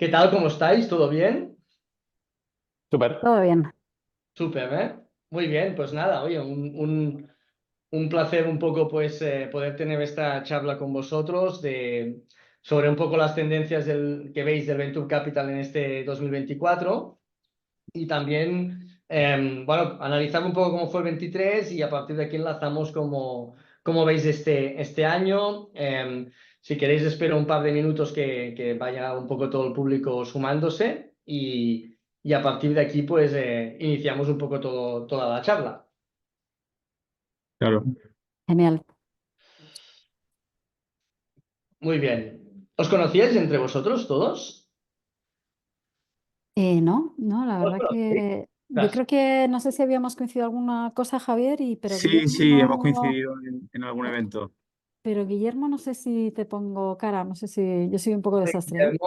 ¿Qué tal? ¿Cómo estáis? ¿Todo bien? Súper. Todo bien. Súper, ¿eh? Muy bien, pues nada, oye, un placer un poco pues poder tener esta charla con vosotros sobre un poco las tendencias que veis del Venture Capital en este 2024 y también, bueno, analizar un poco cómo fue el 23 y a partir de aquí enlazamos cómo veis este año. Si queréis, espero un par de minutos que vaya un poco todo el público sumándose y a partir de aquí, pues, iniciamos un poco toda la charla. Claro. Genial. Muy bien. ¿Os conocíais entre vosotros todos? No, la ¿Os verdad conocéis? que yo Ostras. creo que no sé si habíamos coincidido alguna cosa, Javier, pero Sí, Guillermo sí, hemos no, coincidido en algún evento. pero Guillermo no sé si te pongo cara, no sé si yo soy un poco desastre, ¿eh?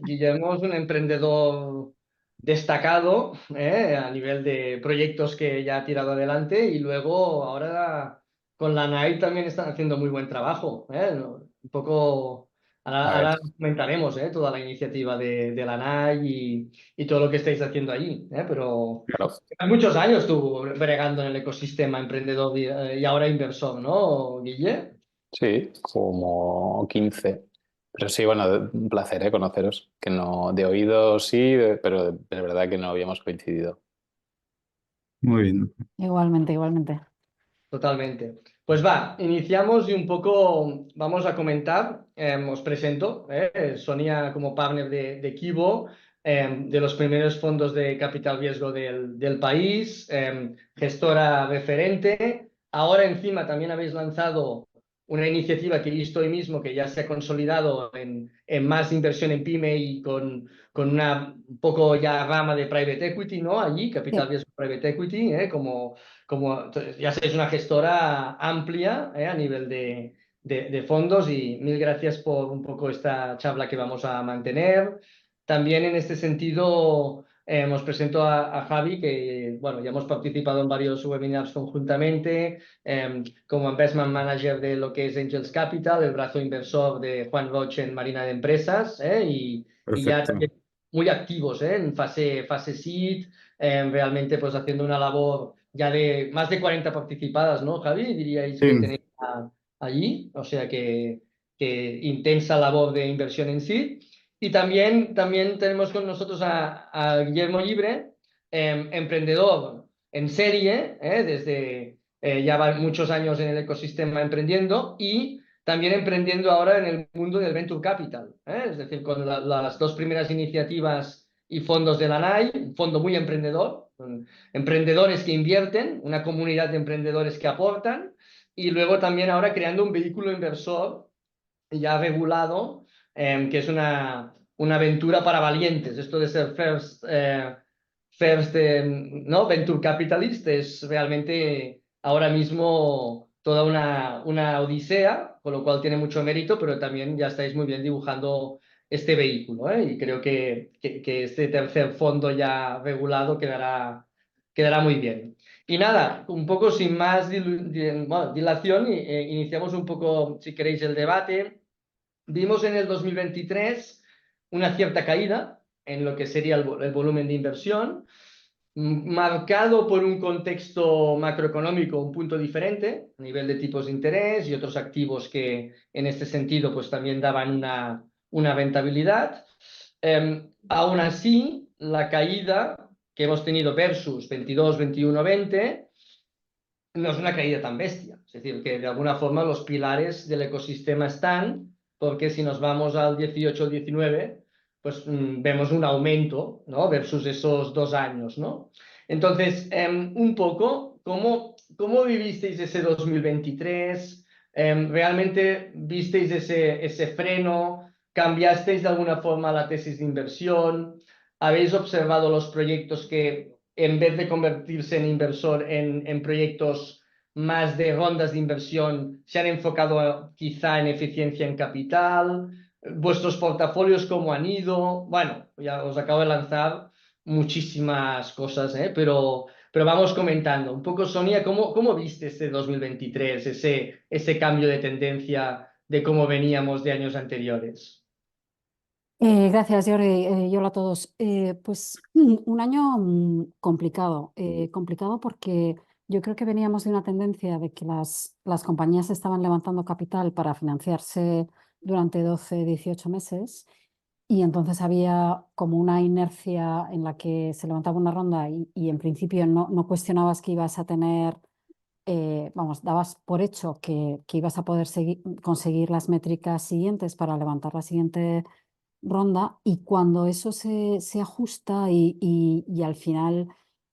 Guillermo es un emprendedor destacado, a nivel de proyectos que ya ha tirado adelante y luego ahora con la NAI también están haciendo muy buen trabajo, ¿eh? Un poco, A ver, ahora comentaremos, toda la iniciativa de la NAI y todo lo que estáis haciendo allí, pero claro. hay muchos años tú bregando en el ecosistema emprendedor y ahora inversor, ¿no, Guille? Sí, como 15. Pero sí, bueno, un placer, conoceros. Que no, de oído sí, pero de verdad que no habíamos coincidido. Muy bien. Igualmente, igualmente. Totalmente. Pues va, iniciamos y un poco vamos a comentar, os presento, Sonia como partner de Kibo, de los primeros fondos de capital riesgo del país, gestora referente. Ahora encima también habéis lanzado una iniciativa que he visto hoy mismo que ya se ha consolidado en más inversión en pyme y con una un poco ya rama de private equity, ¿no? Allí, Sí, capital riesgo private equity, como ya sabéis, una gestora amplia, a nivel de fondos y mil gracias por un poco esta charla que vamos a mantener. También en este sentido os presento a Javi, que bueno, ya hemos participado en varios webinars conjuntamente, como Investment Manager de lo que es Angels Capital, el brazo inversor de Juan Roche en Marina de Empresas, y ya Perfecto. también muy activos, en fase seed, realmente pues haciendo una labor ya de más de 40 participadas, ¿no, Javi? Diríais que Sí, tenéis allí, o sea que intensa labor de inversión en sí. Y también tenemos con nosotros a Guillermo Libre, emprendedor en serie, desde ya va muchos años en el ecosistema emprendiendo y también emprendiendo ahora en el mundo del Venture Capital, es decir, con las dos primeras iniciativas y fondos de la NAI, un fondo muy emprendedor, con emprendedores que invierten, una comunidad de emprendedores que aportan, y luego también ahora creando un vehículo inversor ya regulado, que es una aventura para valientes. Esto de ser first ¿no? Venture capitalist es realmente ahora mismo toda una odisea, con lo cual tiene mucho mérito, pero también ya estáis muy bien dibujando este vehículo, ¿eh? Y creo que este tercer fondo ya regulado quedará muy bien. Y nada, un poco sin más bueno, dilación, iniciamos un poco, si queréis, el debate. Vimos en el 2023 una cierta caída en lo que sería el volumen de inversión, marcado por un contexto macroeconómico un punto diferente, a nivel de tipos de interés y otros activos que en este sentido pues también daban una rentabilidad. Aún así, la caída que hemos tenido versus 22, 21, 20 no es una caída tan bestia. Es decir, que de alguna forma los pilares del ecosistema están, porque si nos vamos al 18 o 19, pues vemos un aumento, ¿no? Versus esos 2 años, ¿no? Entonces, un poco, ¿cómo vivisteis ese 2023? ¿Realmente visteis ese freno? ¿Cambiasteis de alguna forma la tesis de inversión? ¿Habéis observado los proyectos que en vez de convertirse en inversor en proyectos más de rondas de inversión, se han enfocado quizá en eficiencia en capital? ¿Vuestros portafolios cómo han ido? Bueno, ya os acabo de lanzar muchísimas cosas, pero vamos comentando. Un poco, Sonia, ¿cómo viste este 2023, ese cambio de tendencia de cómo veníamos de años anteriores? Gracias, Jordi. Y hola a todos. Pues un año complicado. Complicado porque yo creo que veníamos de una tendencia de que las compañías estaban levantando capital para financiarse durante 12, 18 meses y entonces había como una inercia en la que se levantaba una ronda y en principio no cuestionabas que ibas a tener, vamos, dabas por hecho que ibas a poder conseguir las métricas siguientes para levantar la siguiente ronda y cuando eso se ajusta y al final,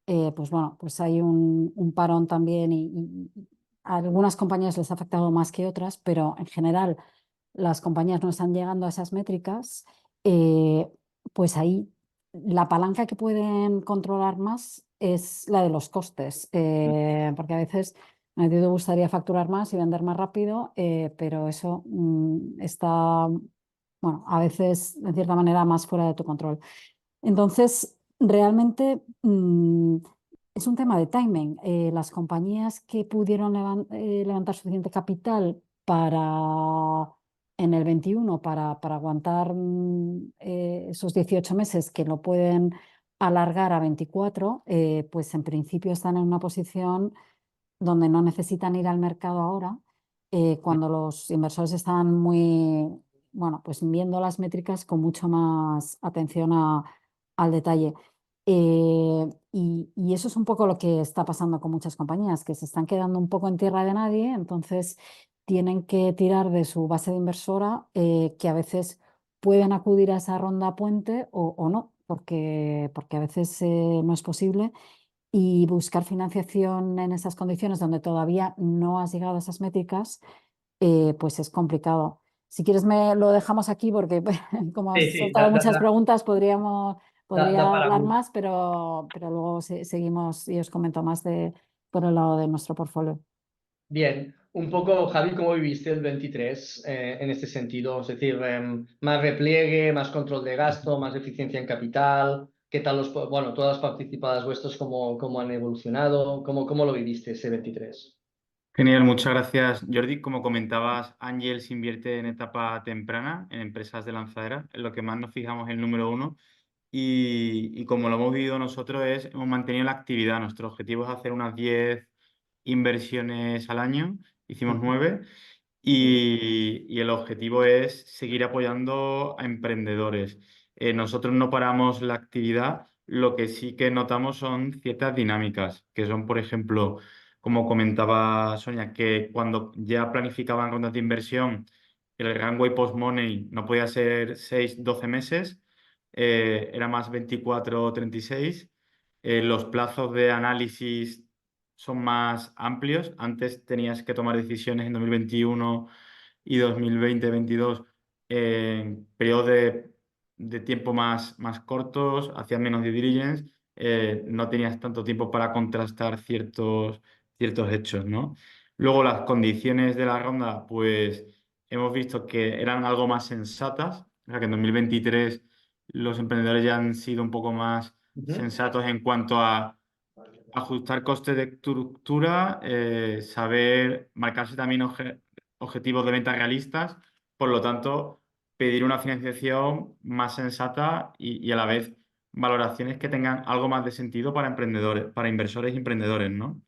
pues bueno, pues hay un parón también y a algunas compañías les ha afectado más que otras, pero en general las compañías no están llegando a esas métricas, eh, pues ahí la palanca que pueden controlar más es la de los costes, porque a veces a ti te gustaría facturar más y vender más rápido, pero eso está, bueno, a veces de cierta manera más fuera de tu control. Entonces, realmente es un tema de timing. Las compañías que pudieron levantar suficiente capital para en el 21 para aguantar esos 18 meses que lo pueden alargar a 24, pues en principio están en una posición donde no necesitan ir al mercado ahora, cuando los inversores están muy, bueno, pues viendo las métricas con mucho más atención al detalle. Y eso es un poco lo que está pasando con muchas compañías, que se están quedando un poco en tierra de nadie, entonces tienen que tirar de su base de inversora, que a veces pueden acudir a esa ronda puente o no, porque a veces no es posible y buscar financiación en esas condiciones donde todavía no has llegado a esas métricas, pues es complicado. Si quieres me lo dejamos aquí porque como Sí, has sí, soltado muchas preguntas podría para hablar mucho. más, pero luego seguimos y os comento más por el lado de nuestro portfolio. Bien, un poco, Javi, ¿cómo viviste el 23 en este sentido? Es decir, más repliegue, más control de gasto, más eficiencia en capital. ¿Qué tal bueno, todas las participadas vuestras, cómo han evolucionado? ¿Cómo lo viviste ese 23? Genial, muchas gracias, Jordi. Como comentabas, Angels invierte en etapa temprana en empresas de lanzadera. En lo que más nos fijamos es el número uno. Y como lo hemos vivido nosotros, hemos mantenido la actividad. Nuestro objetivo es hacer unas 10 inversiones al año. Hicimos 9. Y el objetivo es seguir apoyando a emprendedores. Nosotros no paramos la actividad, lo que sí que notamos son ciertas dinámicas, que son, por ejemplo, como comentaba Sonia, que cuando ya planificaban rondas de inversión, el runway post-money no podía ser 6 12 meses, era más 24 o 36. Los plazos de análisis son más amplios. Antes tenías que tomar decisiones en 2021 y 2020-22 en periodos de tiempo más cortos, hacías menos due diligence, no tenías tanto tiempo para contrastar ciertos hechos, ¿no? Luego las condiciones de la ronda, pues hemos visto que eran algo más sensatas, o sea que en 2023 los emprendedores ya han sido un poco más Ujú. sensatos en cuanto a ajustar costes de estructura, saber marcarse también objetivos de venta realistas, por lo tanto, pedir una financiación más sensata y a la vez valoraciones que tengan algo más de sentido para emprendedores, para inversores y emprendedores, ¿no?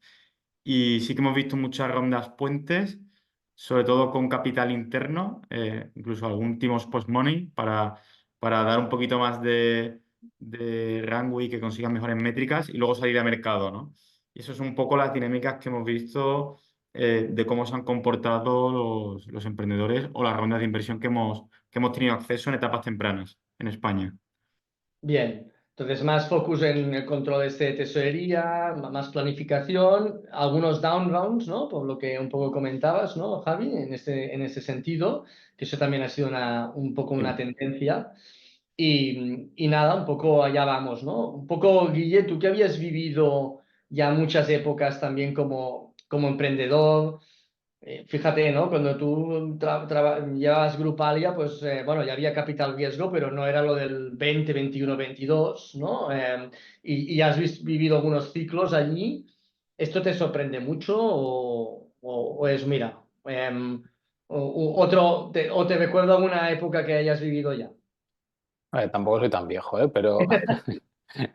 Y sí que hemos visto muchas rondas puentes, sobre todo con capital interno, incluso algún timos post-money para dar un poquito más de runway y que consigan mejores métricas y luego salir a mercado, ¿no? Y eso es un poco las dinámicas que hemos visto de cómo se han comportado los emprendedores o las rondas de inversión que hemos tenido acceso en etapas tempranas en España. Bien, entonces más focus en el control de tesorería, más planificación, algunos down rounds, ¿no? Por lo que un poco comentabas, ¿no, Javi? En ese sentido, que eso también ha sido un poco una Sí. tendencia. Y nada, un poco allá vamos, ¿no? Un poco, Guille, tú que habías vivido ya muchas épocas también como emprendedor. Fíjate, ¿no? Cuando tú llevas Grupalia, pues bueno, ya había capital riesgo, pero no era lo del 20, 21, 22, ¿no? Y has vivido algunos ciclos allí. ¿Esto te sorprende mucho o es, mira, o te recuerda alguna época que hayas vivido ya? Tampoco soy tan viejo, pero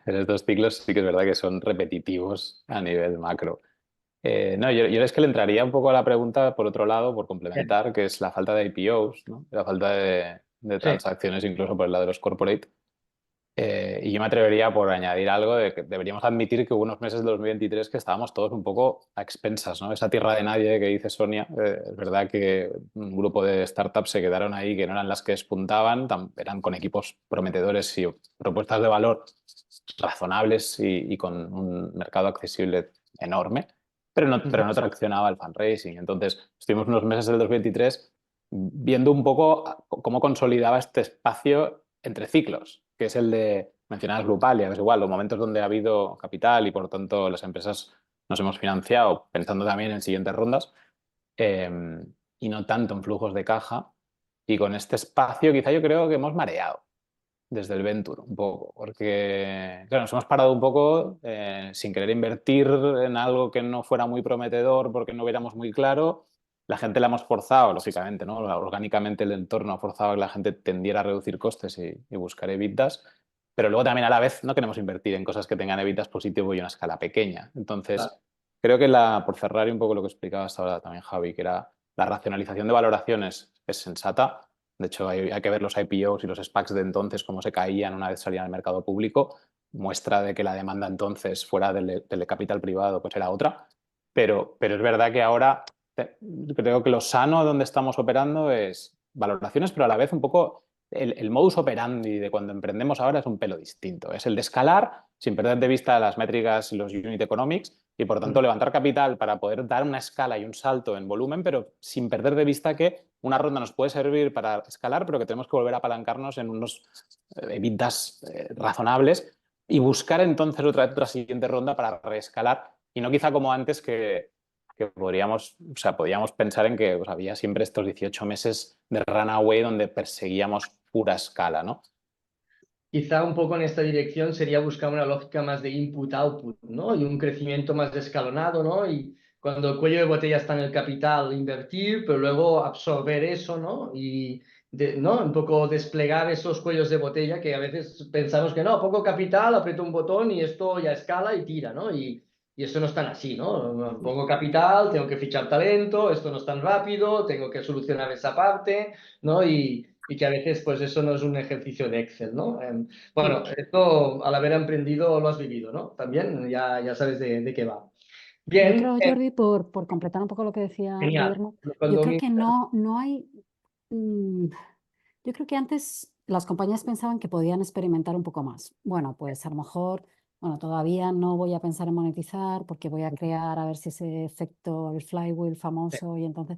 en estos ciclos sí que es verdad que son repetitivos a nivel macro. No, yo es que le entraría un poco a la pregunta por otro lado, por Bien. complementar, que es la falta de IPOs, ¿no? La falta de Sí, transacciones incluso por el lado de los corporate. Y yo me atrevería por añadir algo de que deberíamos admitir que hubo unos meses de 2023 que estábamos todos un poco a expensas, ¿no? Esa tierra de nadie que dice Sonia, es verdad que un grupo de startups se quedaron ahí que no eran las que despuntaban, eran con equipos prometedores y propuestas de valor razonables y con un mercado accesible enorme, pero no traccionaba el fundraising. Entonces, estuvimos unos meses del 2023 viendo un poco cómo consolidaba este espacio entre ciclos, que es el de mencionar Grupalia, que es igual, los momentos donde ha habido capital y por lo tanto las empresas nos hemos financiado pensando también en siguientes rondas eh, y no tanto en flujos de caja. Y con este espacio quizá yo creo que hemos mareado desde el Venture un poco, porque claro, nos hemos parado un poco sin querer invertir en algo que no fuera muy prometedor porque no viéramos muy claro. La gente la hemos forzado, lógicamente, ¿no? Orgánicamente el entorno ha forzado a que la gente tendiera a reducir costes y buscar EBITDAs, pero luego también a la vez no queremos invertir en cosas que tengan EBITDAs positivo y una escala pequeña. Entonces, claro. creo que por cerrar un poco lo que explicaba hasta ahora también Javi, que era la racionalización de valoraciones es sensata. De hecho, hay que ver los IPOs y los SPACs de entonces, cómo se caían una vez salían al mercado público. Muestra de que la demanda entonces, fuera del capital privado, pues era otra. Pero es verdad que ahora creo que lo sano donde estamos operando es valoraciones, pero a la vez un poco el modus operandi de cuando emprendemos ahora es un pelo distinto. Es el de escalar sin perder de vista las métricas y los unit economics y por tanto levantar capital para poder dar una escala y un salto en volumen, pero sin perder de vista que una ronda nos puede servir para escalar, pero que tenemos que volver a apalancarnos en unos EBITDAs razonables y buscar entonces otra siguiente ronda para reescalar y no quizá como antes que podríamos, o sea, podíamos pensar en que pues, había siempre estos 18 meses de runaway donde perseguíamos pura escala, ¿no? Quizá un poco en esta dirección sería buscar una lógica más de input-output, ¿no? Y un crecimiento más escalonado, ¿no? Y cuando el cuello de botella está en el capital, invertir, pero luego absorber eso, ¿no? Y, ¿no? Un poco desplegar esos cuellos de botella que a veces pensamos que no, poco capital, aprieto un botón y esto ya escala y tira, ¿no? Y eso no es tan así, ¿no? Pongo capital, tengo que fichar talento, esto no es tan rápido, tengo que solucionar esa parte, ¿no? Y que a veces pues eso no es un ejercicio de Excel, ¿no? Bueno, esto al haber emprendido lo has vivido, ¿no? También ya sabes de qué va. Yo Bien, creo, Jordi, por completar un poco lo que decía genial. Guillermo, yo Cuando creo mi- que no hay. mm, Yo creo que antes las compañías pensaban que podían experimentar un poco más. Bueno, pues a lo mejor, bueno, todavía no voy a pensar en monetizar porque voy a crear a ver si ese efecto, el flywheel famoso, y entonces.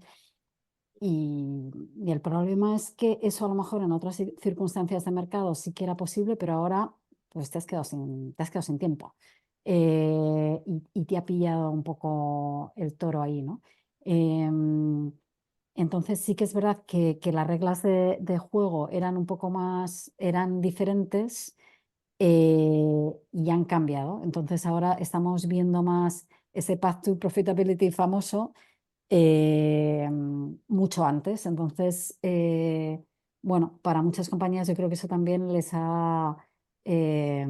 Y el problema es que eso a lo mejor en otras circunstancias de mercado sí que era posible, pero ahora pues te has quedado sin tiempo. Y te ha pillado un poco el toro ahí, ¿no? Em, entonces sí que es verdad que las reglas de juego eran un poco más, eran diferentes, y han cambiado. Entonces ahora estamos viendo más ese path to profitability famoso, mucho antes. Entonces, bueno, para muchas compañías yo creo que eso también les ha. eh,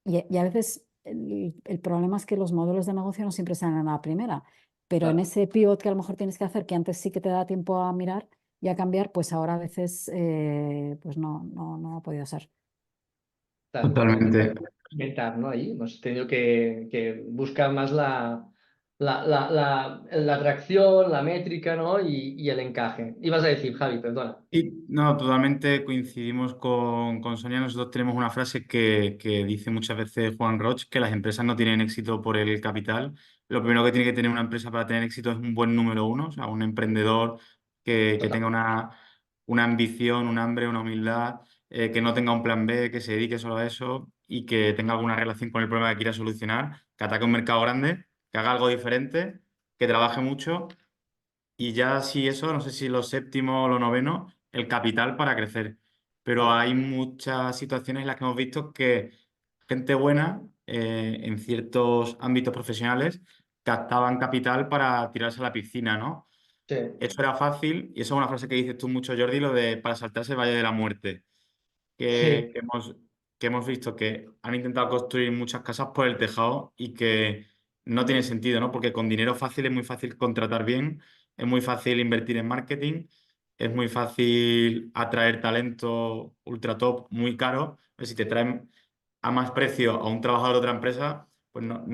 y a veces el problema es que los modelos de negocio no siempre salen a la primera, pero en ese pivot que a lo mejor tienes que hacer, que antes sí que te da tiempo a mirar y a cambiar, pues ahora a veces pues no ha podido ser. Tal cual. Totalmente. Inventar, ¿no? Ahí hemos tenido que buscar más la atracción, la métrica, ¿no? Y el encaje. Ibas a decir, Javi, perdona. Y no, totalmente coincidimos con Sonia. Nosotros tenemos una frase que dice muchas veces Juan Roch, que las empresas no tienen éxito por el capital. Lo primero que tiene que tener una empresa para tener éxito es un buen número uno, o sea, un emprendedor que Total. tenga una ambición, un hambre, una humildad, que no tenga un plan B, que se dedique solo a eso y que tenga alguna relación con el problema que quiera solucionar, que ataque un mercado grande, que haga algo diferente, que trabaje mucho y ya si eso, no sé si lo séptimo o lo noveno, el capital para crecer. Pero Vale. hay muchas situaciones en las que hemos visto que gente buena en ciertos ámbitos profesionales captaban capital para tirarse a la piscina, ¿no? Sí, Eso era fácil y eso es una frase que dices tú mucho, Jordi, lo de para saltarse el valle de la muerte. Sí, que hemos visto que han intentado construir muchas casas por el tejado y que no tiene sentido, ¿no? Porque con dinero fácil es muy fácil contratar bien, es muy fácil invertir en marketing, es muy fácil atraer talento ultra top muy caro. Pues si te traen a más precio a un trabajador de otra empresa, pues no,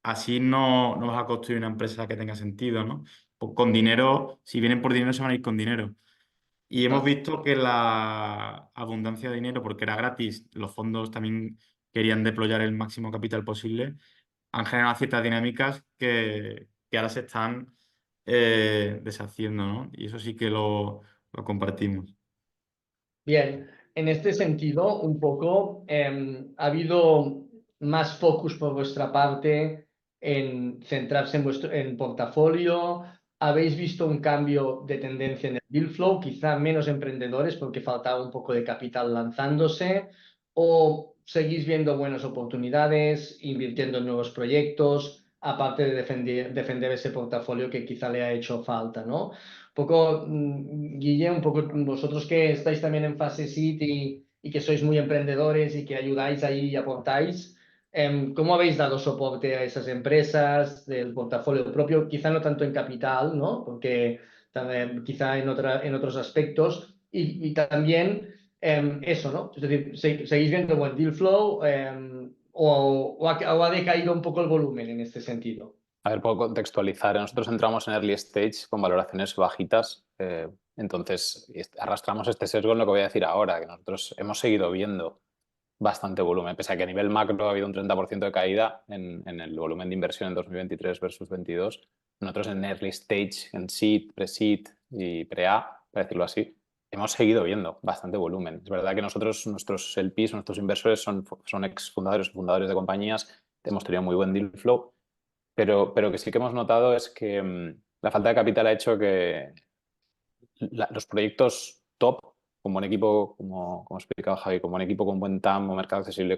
así no vas a construir una empresa que tenga sentido, ¿no? Pues con dinero, si vienen por dinero, se van a ir con dinero. Y hemos ah, visto que la abundancia de dinero, porque era gratis, los fondos también querían deployar el máximo capital posible, han generado ciertas dinámicas que ahora se están deshaciendo, ¿no? Y eso sí que lo compartimos. bien. En este sentido, un poco, ha habido más focus por vuestra parte en centrarse en vuestro en portafolio. ¿Habéis visto un cambio de tendencia en el deal flow? Quizá menos emprendedores porque faltaba un poco de capital lanzándose. ¿O seguís viendo buenas oportunidades, invirtiendo en nuevos proyectos, aparte de defender ese portafolio que quizá le ha hecho falta, ¿no? Poco, Guille, un poco vosotros que estáis también en fase SIT y que sois muy emprendedores y que ayudáis ahí y aportáis, ¿cómo habéis dado soporte a esas empresas del portafolio propio? Quizá no tanto en capital, ¿no? Porque también, quizá en otros aspectos. Y también eso, ¿no? Es decir, ¿seguís viendo buen deal flow o ha decaído un poco el volumen en este sentido? A ver, puedo contextualizar. Nosotros entramos en early stage con valoraciones bajitas, entonces arrastramos este sesgo en lo que voy a decir ahora, que nosotros hemos seguido viendo bastante volumen, pese a que a nivel macro ha habido un 30% de caída en el volumen de inversión en 2023 versus 2022. Nosotros en early stage, en seed, pre-seed y pre-A, para decirlo así, hemos seguido viendo bastante volumen. Es verdad que nosotros, nuestros LPs, nuestros inversores son ex fundadores o fundadores de compañías, hemos tenido muy buen deal flow, pero que sí que hemos notado es que la falta de capital ha hecho que los proyectos top, con buen equipo, como explicaba Javi, con buen equipo, con buen TAM o mercado accesible,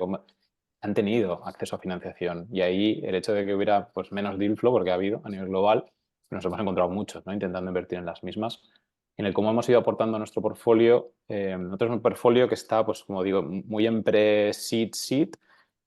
han tenido acceso a financiación. Y ahí el hecho de que hubiera pues, menos deal flow, porque ha habido a nivel global, nos hemos encontrado muchos, ¿no? Intentando invertir en las mismas. En el cómo hemos ido aportando a nuestro portfolio, nosotros es un portfolio que está, pues como digo, muy en pre-seed.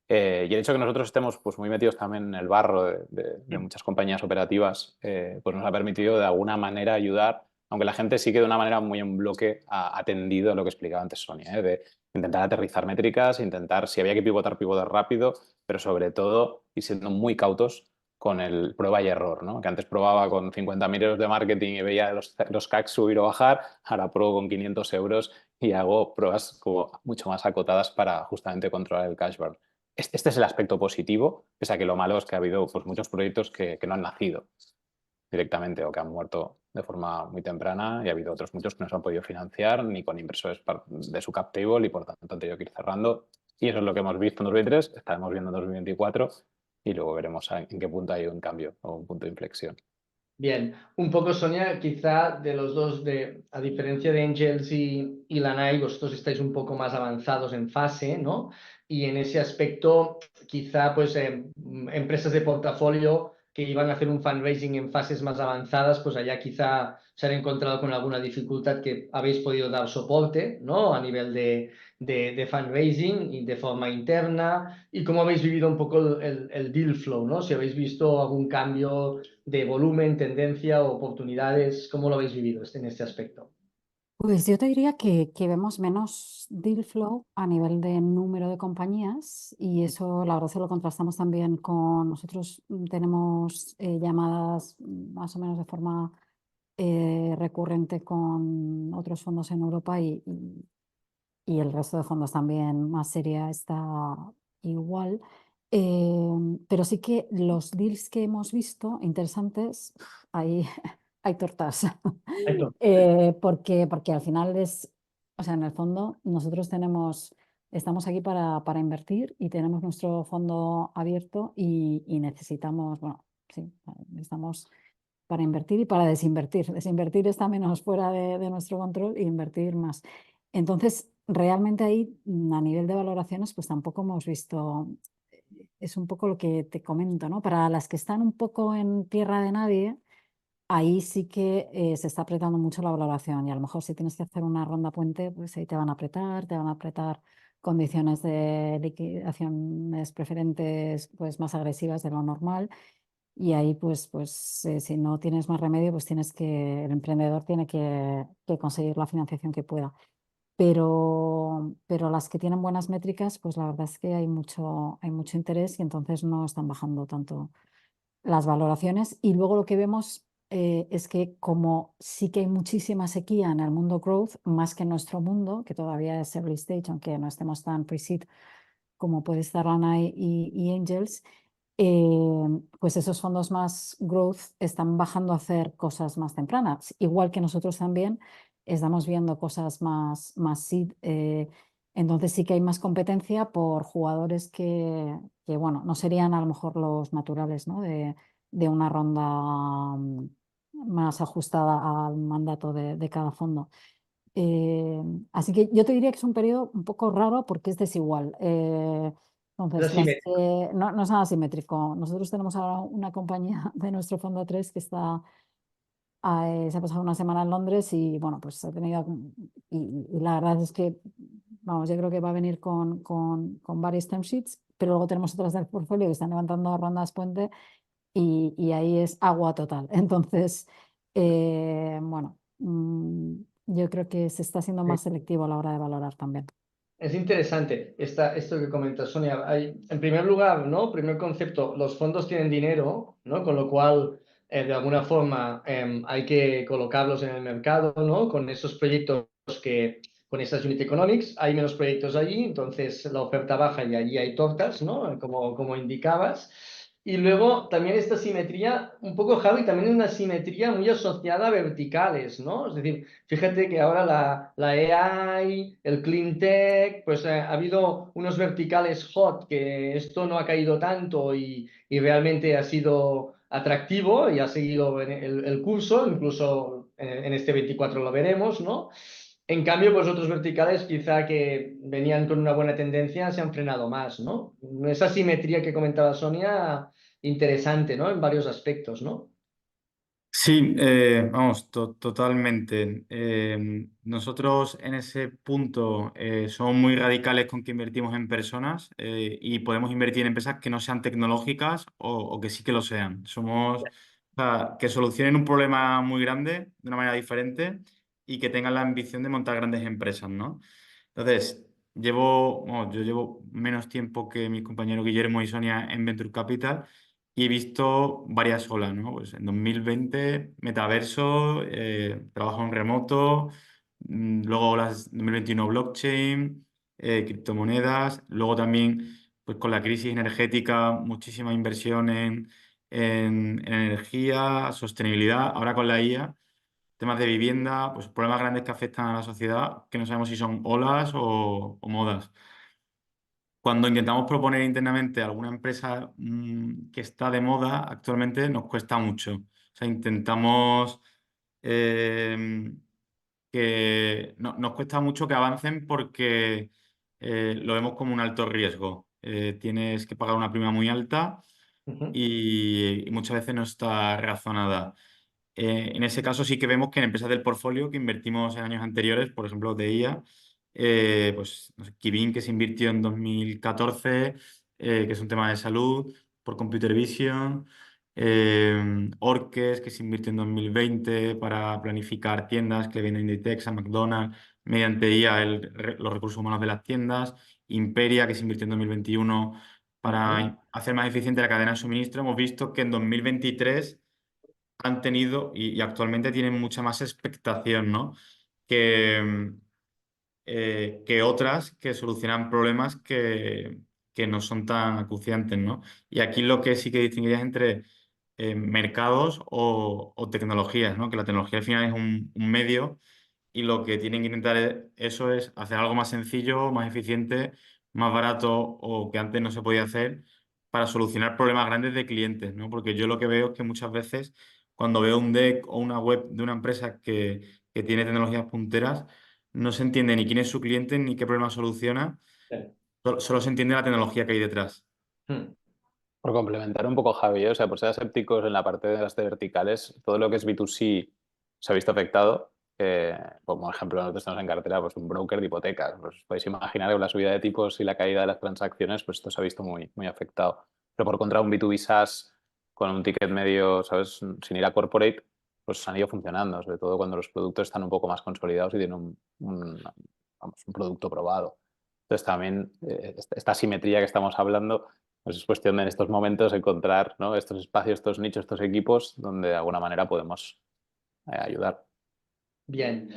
Y el hecho de que nosotros estemos pues, muy metidos también en el barro de muchas compañías operativas, pues nos ha permitido de alguna manera ayudar, aunque la gente sí que de una manera muy en bloque ha atendido a lo que explicaba antes Sonia, de intentar aterrizar métricas, intentar, si había que pivotar rápido, pero sobre todo ir siendo muy cautos con el prueba y error, ¿no? Que antes probaba con 50.000 euros de marketing y veía los CAC subir o bajar, ahora pruebo con 500 euros y hago pruebas como mucho más acotadas para justamente controlar el cash burn. Este es el aspecto positivo, pese a que lo malo es que ha habido pues, muchos proyectos que no han nacido directamente o que han muerto de forma muy temprana y ha habido otros muchos que no se han podido financiar ni con inversores de su cap table y por tanto han tenido que ir cerrando. Y eso es lo que hemos visto en 2023, estaremos viendo en 2024 y luego veremos en qué punto hay un cambio o un punto de inflexión. Bien, un poco Sonia, quizá de los dos, a diferencia de Angels y Lanai, vosotros estáis un poco más avanzados en fase, ¿no? Y en ese aspecto, quizá pues empresas de portafolio que iban a hacer un fundraising en fases más avanzadas, pues allá quizá se han encontrado con alguna dificultad que habéis podido dar soporte, ¿no? A nivel de fundraising y de forma interna. Y cómo habéis vivido un poco el deal flow, ¿no? Si habéis visto algún cambio de volumen, tendencia o oportunidades, ¿cómo lo habéis vivido en este aspecto? Pues yo te diría que vemos menos deal flow a nivel de número de compañías y eso la verdad se lo contrastamos también con nosotros. Tenemos llamadas más o menos de forma recurrente con otros fondos en Europa y el resto de fondos también más seria está igual. Pero sí que los deals que hemos visto interesantes, hay, hay tortas. Esto. Porque al final o sea, en el fondo nosotros estamos aquí para invertir y tenemos nuestro fondo abierto y necesitamos, bueno, sí, estamos para invertir y para desinvertir. Desinvertir está menos fuera de nuestro control e invertir más. Entonces, realmente ahí, a nivel de valoraciones, pues tampoco hemos visto, es un poco lo que te comento, ¿no? Para las que están un poco en tierra de nadie, ahí sí que se está apretando mucho la valoración y a lo mejor si tienes que hacer una ronda puente, pues ahí te van a apretar condiciones de liquidaciones preferentes pues más agresivas de lo normal y ahí pues si no tienes más remedio, pues el emprendedor tiene que conseguir la financiación que pueda. Pero las que tienen buenas métricas, pues la verdad es que hay mucho interés y entonces no están bajando tanto las valoraciones. Y luego lo que vemos es que como sí que hay muchísima sequía en el mundo growth, más que en nuestro mundo, que todavía es early stage, aunque no estemos tan pre-seed como puede estar Lana y Angels, pues esos fondos más growth están bajando a hacer cosas más tempranas. Igual que nosotros también estamos viendo cosas más seed. Entonces sí que hay más competencia por jugadores que, bueno, no serían a lo mejor los naturales, ¿no? De una ronda más ajustada al mandato de cada fondo. Así que yo te diría que es un periodo un poco raro porque es desigual. Es Entonces, así. no es nada simétrico. Nosotros tenemos ahora una compañía de nuestro fondo 3 que se ha pasado una semana en Londres y bueno, pues ha tenido, y la verdad es que, vamos, yo creo que va a venir con varios term sheets, pero luego tenemos otras del portfolio que están levantando rondas puente y ahí es agua total. Entonces, bueno, yo creo que se está siendo más selectivo a la hora de valorar también. Es interesante esto que comenta Sonia. En primer lugar, ¿no? Primer concepto, los fondos tienen dinero, ¿no? Con lo cual, de alguna forma, hay que colocarlos en el mercado, ¿no? Con esos proyectos con esas unit economics, hay menos proyectos allí, entonces la oferta baja y allí hay tortas, ¿no? Como indicabas. Y luego también esta simetría, un poco Javi, también es una simetría muy asociada a verticales, ¿no? Es decir, fíjate que ahora la AI, el clean tech, pues ha habido unos verticales hot que esto no ha caído tanto y realmente ha sido atractivo y ha seguido el curso, incluso en este 24 lo veremos, ¿no? En cambio, pues otros verticales quizá que venían con una buena tendencia se han frenado más, ¿no? Esa simetría que comentaba Sonia, interesante, ¿no? En varios aspectos, ¿no? Sí, vamos, totalmente. Nosotros en ese punto somos muy radicales con que invertimos en personas y podemos invertir en empresas que no sean tecnológicas o que sí que lo sean. O sea, que solucionen un problema muy grande de una manera diferente y que tengan la ambición de montar grandes empresas, ¿no? Entonces, yo llevo menos tiempo que mis compañeros Guillermo y Sonia en Venture Capital y he visto varias olas, ¿no? Pues en 2020, metaverso, trabajo en remoto, luego olas 2021 blockchain, criptomonedas, luego también, pues con la crisis energética, muchísima inversión en energía, sostenibilidad, ahora con la IA temas de vivienda, pues problemas grandes que afectan a la sociedad, que no sabemos si son olas o modas. Cuando intentamos proponer internamente alguna empresa que está de moda, actualmente nos cuesta mucho. O sea, intentamos eh, que nos cuesta mucho que avancen porque lo vemos como un alto riesgo. Tienes que pagar una prima muy alta Ujú. y muchas veces no está razonada. En ese caso sí que vemos que en empresas del portfolio que invertimos en años anteriores, por ejemplo de IA, pues no sé, Kibin que se invirtió en 2014, que es un tema de salud, por Computer Vision, Orques que se invirtió en 2020 para planificar tiendas que venden Inditex a McDonald's mediante IA los recursos humanos de las tiendas, Imperia que se invirtió en 2021 Ujú. para hacer más eficiente la cadena de suministro. Hemos visto que en 2023 han tenido y actualmente tienen mucha más expectación, ¿no? Que, que otras que solucionan problemas que no son tan acuciantes, ¿no? Y aquí lo que sí que distinguirías entre mercados o tecnologías, ¿no? Que la tecnología al final es un medio y lo que tienen que intentar eso es hacer algo más sencillo, más eficiente, más barato o que antes no se podía hacer para solucionar problemas grandes de clientes, ¿no? Porque yo lo que veo es que muchas veces cuando veo un deck o una web de una empresa que tiene tecnologías punteras, no se entiende ni quién es su cliente ni qué problema soluciona, Sí. solo se entiende la tecnología que hay detrás. Hmm. Por complementar un poco, Javi, o sea, por ser escépticos en la parte de las de verticales, todo lo que es B2C se ha visto afectado. Como ejemplo, nosotros tenemos en cartera pues, un broker de hipotecas. Pues podéis imaginar que con la subida de tipos y la caída de las transacciones, pues esto se ha visto muy afectado. Pero por contra, un B2B SaaS con un ticket medio, ¿sabes? Sin ir a corporate, pues han ido funcionando, sobre todo cuando los productos están un poco más consolidados y tienen un producto probado. Entonces también esta asimetría que estamos hablando, pues es cuestión de en estos momentos encontrar, ¿no? Estos espacios, estos nichos, estos equipos donde de alguna manera podemos ayudar. Bien,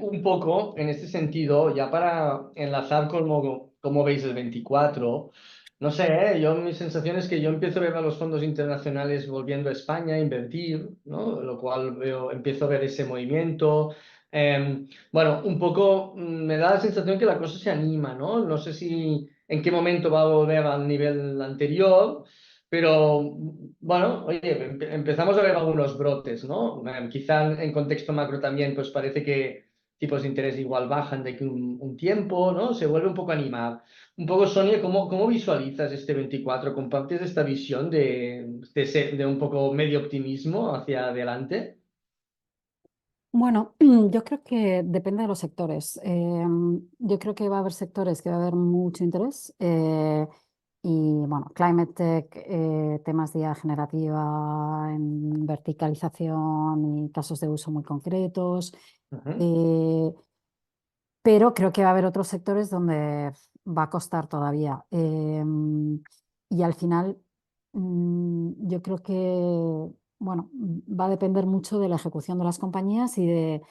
un poco en este sentido, ya para enlazar como veis el 24, no sé, mi sensación es que yo empiezo a ver a los fondos internacionales volviendo a España a invertir, ¿no? Lo cual empiezo a ver ese movimiento. Bueno, un poco me da la sensación que la cosa se anima, ¿no? No sé si en qué momento va a volver al nivel anterior. Pero bueno, oye, empezamos a ver algunos brotes, ¿no? Quizá en contexto macro también, pues parece que tipos de interés igual bajan de aquí un tiempo, ¿no? Se vuelve un poco a animar. Un poco, Sonia, ¿cómo visualizas este 24? ¿Compartes esta visión de un poco medio optimismo hacia adelante? Bueno, yo creo que depende de los sectores. Yo creo que va a haber sectores que va a haber mucho interés. Y bueno, climate tech, temas de IA generativa en verticalización y casos de uso muy concretos. Ujú. eh, pero creo que va a haber otros sectores donde va a costar todavía. Y al final, yo creo que, bueno, va a depender mucho de la ejecución de las compañías y de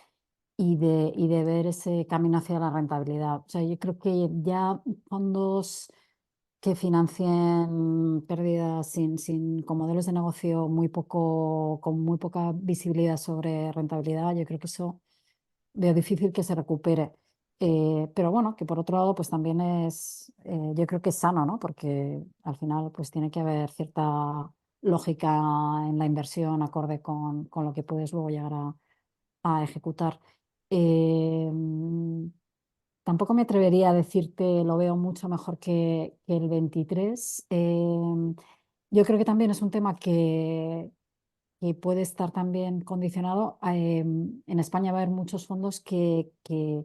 ver ese camino hacia la rentabilidad. O sea, yo creo que ya fondos que financien pérdidas con modelos de negocio con muy poca visibilidad sobre rentabilidad, yo creo que eso veo difícil que se recupere. Pero bueno, que por otro lado, pues también yo creo que es sano, ¿no? Porque al final, pues tiene que haber cierta lógica en la inversión acorde con lo que puedes luego llegar a ejecutar. Eh, Tampoco me atrevería a decirte lo veo mucho mejor que el 23. Yo creo que también es un tema que puede estar también condicionado. En España va a haber muchos fondos que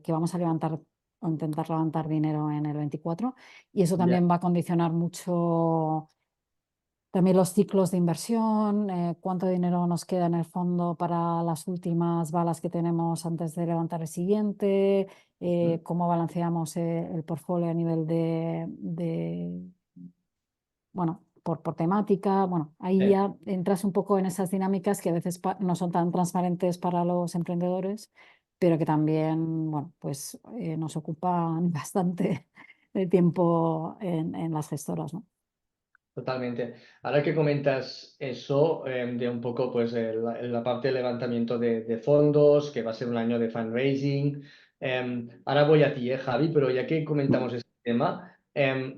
vamos a levantar o intentar levantar dinero en el 24 y eso Ya. también va a condicionar mucho también los ciclos de inversión, cuánto dinero nos queda en el fondo para las últimas balas que tenemos antes de levantar el siguiente, Ujú. cómo balanceamos el portfolio a nivel bueno, por temática. Bueno, ahí Eh, ya entras un poco en esas dinámicas que a veces no son tan transparentes para los emprendedores, pero que también, bueno, pues nos ocupan bastante de tiempo en las gestoras, ¿no? Totalmente. Ahora que comentas eso, de un poco pues la parte de levantamiento de fondos, que va a ser un año de fundraising. Ahora voy a ti, Javi, pero ya que comentamos este tema,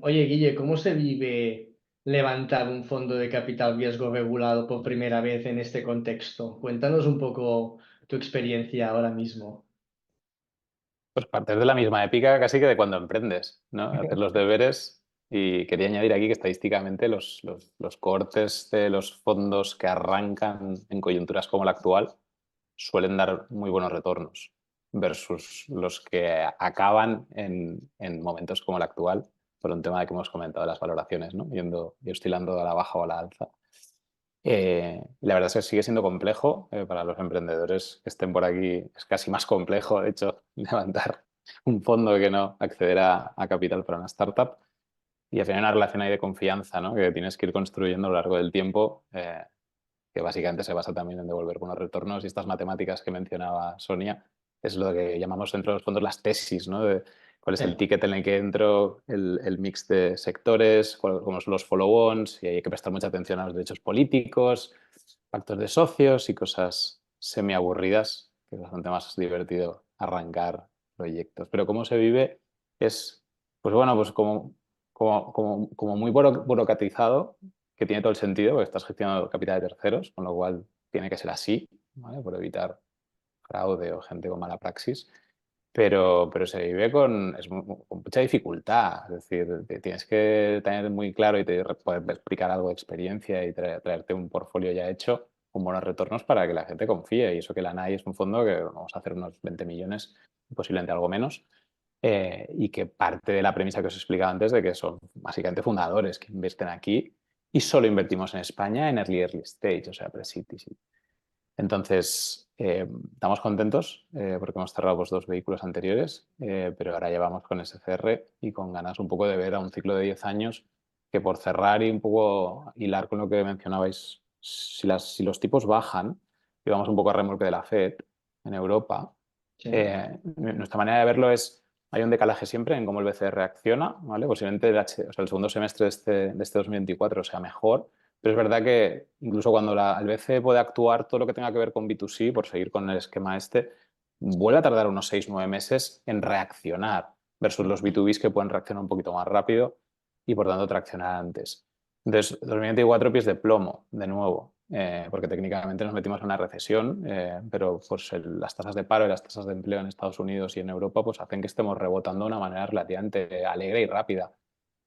oye, Guille, ¿cómo se vive levantar un fondo de capital riesgo regulado por primera vez en este contexto? Cuéntanos un poco tu experiencia ahora mismo. Pues partes de la misma épica casi que de cuando emprendes, ¿no? Hacer los deberes y quería añadir aquí que estadísticamente los cohortes de los fondos que arrancan en coyunturas como la actual suelen dar muy buenos retornos versus los que acaban en momentos como el actual por un tema que hemos comentado de las valoraciones, ¿no? Yendo y oscilando a la baja o a la alza. La verdad es que sigue siendo complejo para los emprendedores que estén por aquí. Es casi más complejo, de hecho, levantar un fondo que no acceder a capital para una startup. Y al final hay una relación ahí de confianza, ¿no? Que tienes que ir construyendo a lo largo del tiempo, que básicamente se basa también en devolver buenos retornos. Y estas matemáticas que mencionaba Sonia es lo que llamamos dentro de los fondos las tesis, ¿no? De cuál es el ticket en el que entro, el mix de sectores, cómo son los follow-ons, y hay que prestar mucha atención a los derechos políticos, pactos de socios y cosas semi-aburridas, que es bastante más divertido arrancar proyectos. Pero cómo se vive es, pues bueno, pues como muy burocratizado, que tiene todo el sentido, porque estás gestionando capital de terceros, con lo cual tiene que ser así, ¿vale? Por evitar fraude o gente con mala praxis. pero se vive con mucha dificultad. Es decir, tienes que tener muy claro y poder explicar algo de experiencia y traerte un portfolio ya hecho con buenos retornos para que la gente confíe. Y eso que la NAI es un fondo que vamos a hacer unos 20 millones, posiblemente algo menos, y que parte de la premisa que os he explicado antes de que son básicamente fundadores que invierten aquí y solo invertimos en España en early stage, o sea, pre-seed y seed. Entonces, estamos contentos porque hemos cerrado pues, 2 vehículos anteriores, pero ahora llevamos con SCR y con ganas un poco de ver a un ciclo de 10 años que por cerrar y un poco hilar con lo que mencionabais, si los tipos bajan y vamos un poco a remolque de la Fed en Europa, Sí. nuestra manera de verlo es, hay un decalaje siempre en cómo el BCE reacciona, ¿vale? Posiblemente el segundo semestre de este 2024 sea mejor, pero es verdad que incluso cuando el BCE puede actuar todo lo que tenga que ver con B2C, por seguir con el esquema este, vuelve a tardar unos 6-9 meses en reaccionar versus los B2Bs que pueden reaccionar un poquito más rápido y por tanto traccionar antes. Entonces, 2024 pies de plomo, de nuevo, porque técnicamente nos metimos en una recesión, pero pues las tasas de paro y las tasas de empleo en Estados Unidos y en Europa pues hacen que estemos rebotando de una manera relativamente alegre y rápida.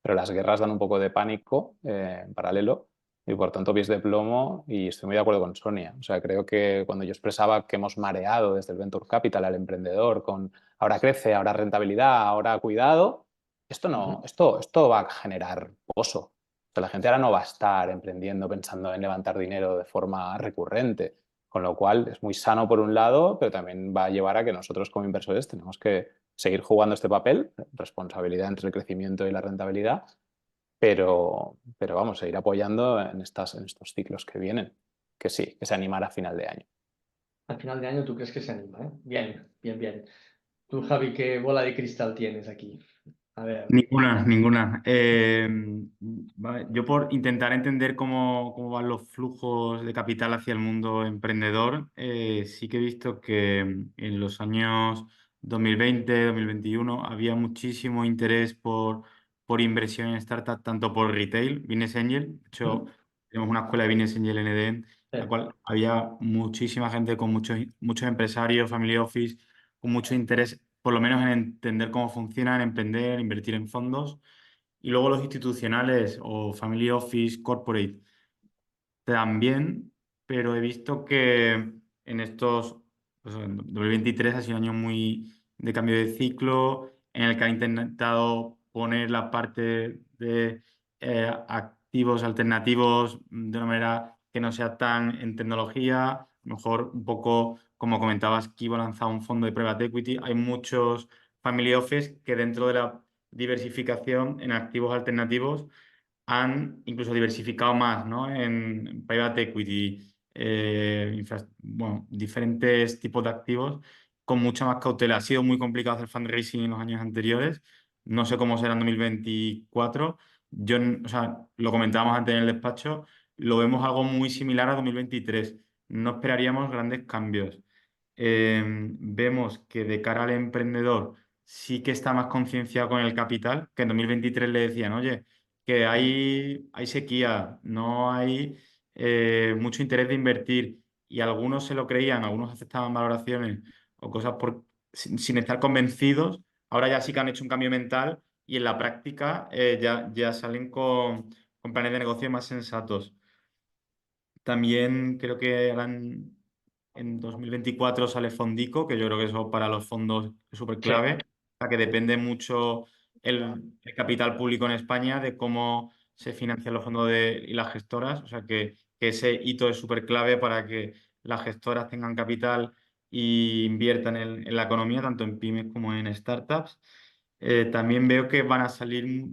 Pero las guerras dan un poco de pánico en paralelo y por tanto pies de plomo, y estoy muy de acuerdo con Sonia. O sea, creo que cuando yo expresaba que hemos mareado desde el Venture Capital al emprendedor con ahora crece, ahora rentabilidad, ahora cuidado, esto no, esto va a generar pozo. O sea, la gente ahora no va a estar emprendiendo pensando en levantar dinero de forma recurrente, con lo cual es muy sano por un lado, pero también va a llevar a que nosotros como inversores tenemos que seguir jugando este papel, responsabilidad entre el crecimiento y la rentabilidad, pero vamos a ir apoyando en estos ciclos que vienen, que sí, que se animará a final de año. Al final de año tú crees que se anima, ¿eh? Bien, bien, bien. Tú, Javi, ¿qué bola de cristal tienes aquí? A ver. Ninguna, ninguna. Vale, yo por intentar entender cómo van los flujos de capital hacia el mundo emprendedor, sí que he visto que en los años 2020, 2021 había muchísimo interés por inversión en startups, tanto por retail, Business Angel. De hecho, tenemos una escuela de Business Angel en EDEN, en la cual había muchísima gente con muchos empresarios, family office, con mucho interés por lo menos en entender cómo funciona, en emprender, invertir en fondos. Y luego los institucionales o family office, corporate también, pero he visto que en estos, pues en 2023 ha sido un año muy de cambio de ciclo, en el que ha intentado poner la parte de activos alternativos de una manera que no sea tan en tecnología, a lo mejor un poco como comentabas que iba a lanzar un fondo de private equity. Hay muchos family office que dentro de la diversificación en activos alternativos han incluso diversificado más, ¿no? En private equity, bueno, diferentes tipos de activos con mucha más cautela. Ha sido muy complicado hacer fundraising en los años anteriores. No sé cómo será en 2024. Yo, o sea, lo comentábamos antes en el despacho, lo vemos algo muy similar a 2023. No esperaríamos grandes cambios. Vemos que de cara al emprendedor sí que está más concienciado con el capital, que en 2023 le decían, oye, que hay sequía, no hay mucho interés de invertir, y algunos se lo creían, algunos aceptaban valoraciones o cosas sin estar convencidos. Ahora ya sí que han hecho un cambio mental y en la práctica ya salen con planes de negocio más sensatos. También creo que en 2024 sale Fondico, que yo creo que eso para los fondos es súper Sí. clave, o sea, que depende mucho el capital público en España de cómo se financian los fondos y las gestoras. O sea, que ese hito es súper clave para que las gestoras tengan capital e inviertan en la economía, tanto en pymes como en startups. También veo que van a salir